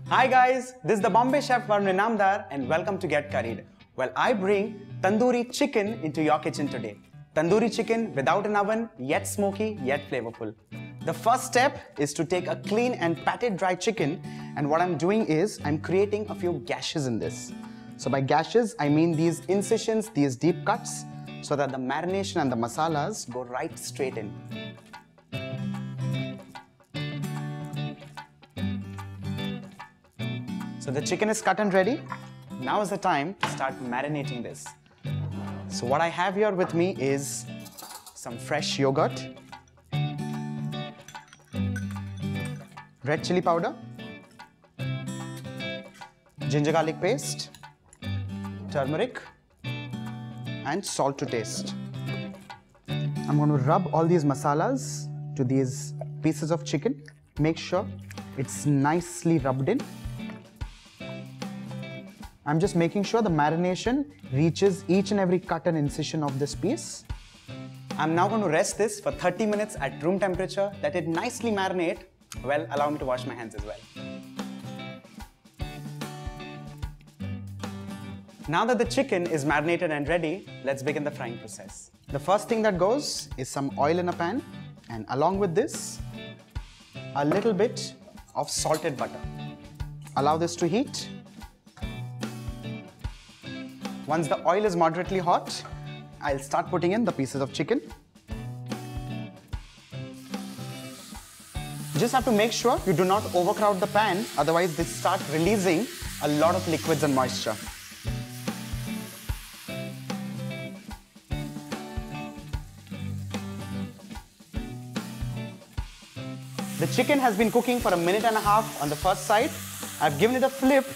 Hi guys, this is the Bombay Chef Varun Inamdar and welcome to Get Curried. Well, I bring tandoori chicken into your kitchen today. Tandoori chicken without an oven, yet smoky, yet flavorful. The first step is to take a clean and patted dry chicken, and what I'm doing is I'm creating a few gashes in this. So by gashes, I mean these incisions, these deep cuts, so that the marination and the masalas go right straight in. So the chicken is cut and ready. Now is the time to start marinating this. So what I have here with me is some fresh yogurt, red chili powder, ginger garlic paste, turmeric, and salt to taste. I'm going to rub all these masalas to these pieces of chicken. Make sure it's nicely rubbed in. I'm just making sure the marination reaches each and every cut and incision of this piece. I'm now going to rest this for 30 minutes at room temperature. Let it nicely marinate. Well, allow me to wash my hands as well. Now that the chicken is marinated and ready, let's begin the frying process. The first thing that goes is some oil in a pan, and along with this, a little bit of salted butter. Allow this to heat. Once the oil is moderately hot, I'll start putting in the pieces of chicken. You just have to make sure you do not overcrowd the pan, otherwise this starts releasing a lot of liquids and moisture. The chicken has been cooking for 1.5 minutes on the first side. I've given it a flip.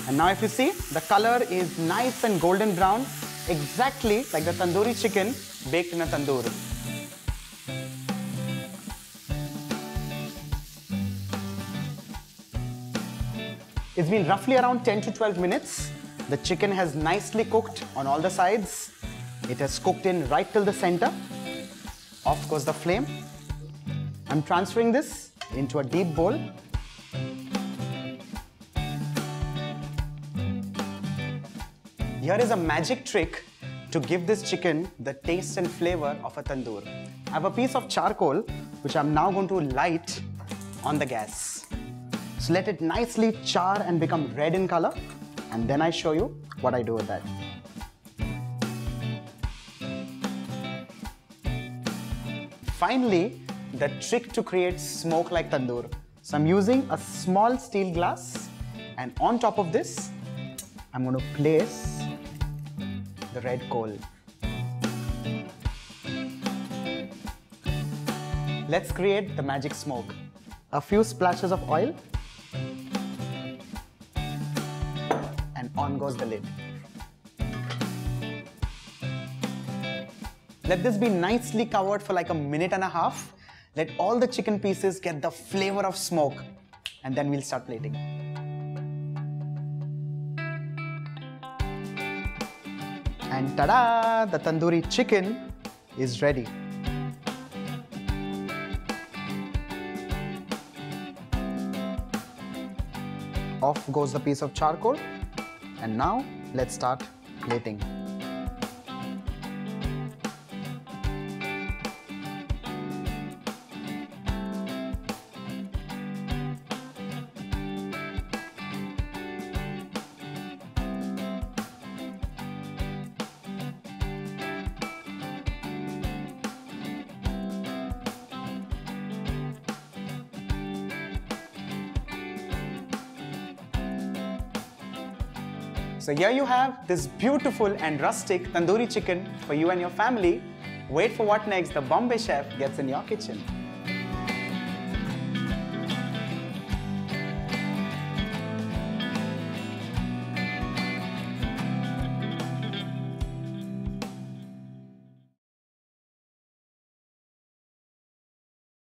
And now if you see, the color is nice and golden brown, exactly like the tandoori chicken baked in a tandoor. It's been roughly around 10 to 12 minutes. The chicken has nicely cooked on all the sides. It has cooked in right till the center. Off goes the flame. I'm transferring this into a deep bowl. Here is a magic trick to give this chicken the taste and flavor of a tandoor. I have a piece of charcoal which I'm now going to light on the gas. So let it nicely char and become red in color, and then I show you what I do with that. Finally, the trick to create smoke like tandoor. So I'm using a small steel glass, and on top of this, I'm going to place the red coal. Let's create the magic smoke. A few splashes of oil, and on goes the lid. Let this be nicely covered for like 1.5 minutes. Let all the chicken pieces get the flavor of smoke, and then we'll start plating. And ta-da! The tandoori chicken is ready. Off goes the piece of charcoal, and now let's start plating. So here you have this beautiful and rustic tandoori chicken for you and your family. Wait for what next the Bombay Chef gets in your kitchen.